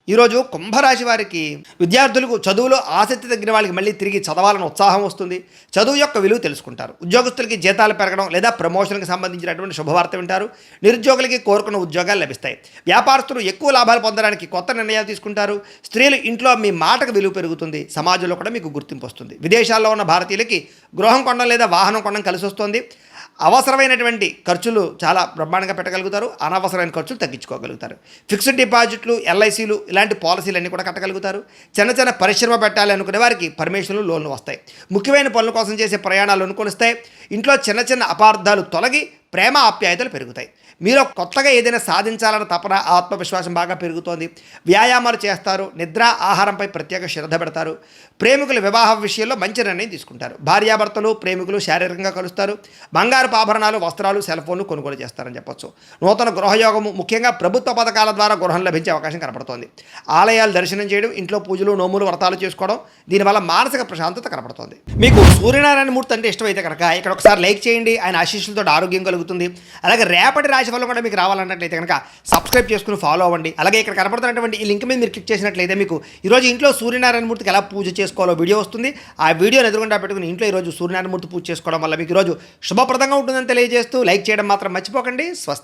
ఈరోజు కుంభరాశి వారికి విద్యార్థులకు చదువులో ఆసక్తి తగ్గిన వాళ్ళకి మళ్ళీ తిరిగి చదవాలని ఉత్సాహం వస్తుంది. చదువు యొక్క విలువ తెలుసుకుంటారు. ఉద్యోగస్తులకి జీతాలు పెరగడం లేదా ప్రమోషన్కి సంబంధించినటువంటి శుభవార్త వింటారు. నిరుద్యోగులకి కోరుకున్న ఉద్యోగాలు లభిస్తాయి. వ్యాపారస్తులు ఎక్కువ లాభాలు పొందడానికి కొత్త నిర్ణయాలు తీసుకుంటారు. స్త్రీలు ఇంట్లో మీ మాటకు విలువ పెరుగుతుంది. సమాజంలో కూడా మీకు గుర్తింపు వస్తుంది. విదేశాల్లో ఉన్న భారతీయులకి గృహం కొనడం లేదా వాహనం కొనడం కలిసి వస్తుంది. అవసరమైనటువంటి ఖర్చులు చాలా బ్రహ్మాండంగా పెట్టగలుగుతారు. అనవసరమైన ఖర్చులు తగ్గించుకోగలుగుతారు. ఫిక్స్డ్ డిపాజిట్లు, ఎల్ఐసీలు ఇలాంటి పాలసీలన్నీ కూడా కట్టగలుగుతారు. చిన్న చిన్న పరిశ్రమ పెట్టాలి అనుకునే వారికి పర్మిషన్లు, లోన్లు వస్తాయి. ముఖ్యమైన పనుల కోసం చేసే ప్రయాణాలు అనుకొనిస్తాయి. ఇంట్లో చిన్న చిన్న అపార్థాలు తొలగి ప్రేమ ఆప్యాయతలు పెరుగుతాయి. మీరు కొత్తగా ఏదైనా సాధించాలన్న తపన, ఆత్మవిశ్వాసం బాగా పెరుగుతోంది. వ్యాయామాలు చేస్తారు. నిద్ర, ఆహారంపై ప్రత్యేక శ్రద్ధ పెడతారు. ప్రేమికుల వివాహ విషయంలో మంచి నిర్ణయం తీసుకుంటారు. భార్యాభర్తలు, ప్రేమికులు శారీరకంగా కలుస్తారు. బంగారపు ఆభరణాలు, వస్త్రాలు, సెల్ ఫోన్లు కొనుగోలు చేస్తారని చెప్పొచ్చు. నూతన గృహయోగము, ముఖ్యంగా ప్రభుత్వ పథకాల ద్వారా గృహం లభించే అవకాశం కనపడుతోంది. ఆలయాలు దర్శనం చేయడం, ఇంట్లో పూజలు, నోములు, వ్రతాలు చేసుకోవడం, దీనివల్ల మానసిక ప్రశాంతత కనపడుతోంది. మీకు సూర్యనారాయణ మూర్తి అంటే ఇష్టమైతే కనుక ఇక్కడ ఒకసారి లైక్ చేయండి. ఆయన ఆశీస్సులతో ఆరోగ్యం కలుగుతుంది. అలాగే రేపటి రాశి ఫలం కూడా మీకు రావాలన్నట్లయితే కనుక సబ్స్క్రైబ్ చేసుకుని ఫాలో అవ్వండి. అలాగే ఇక్కడ కనపడుతున్నటువంటి ఈ లింక్ మీద మీరు క్లిక్ చేసినట్లయితే మీకు ఈరోజు ఇంట్లో సూర్యనారాయణ మూర్తికి ఎలా పూజ చేసుకోవాలో వీడియో వస్తుంది. ఆ వీడియోని ఎదురుగుండా పెట్టుకుని ఇంట్లో ఈరోజు సూర్యనారాయణ మూర్తి పూజ చేసుకోవడం వల్ల మీకు ఈరోజు శుభప్రదంగా ఉంటుందని తెలియజేస్తూ లైక్ చేయడం మాత్రం మర్చిపోకండి. స్వస్తి.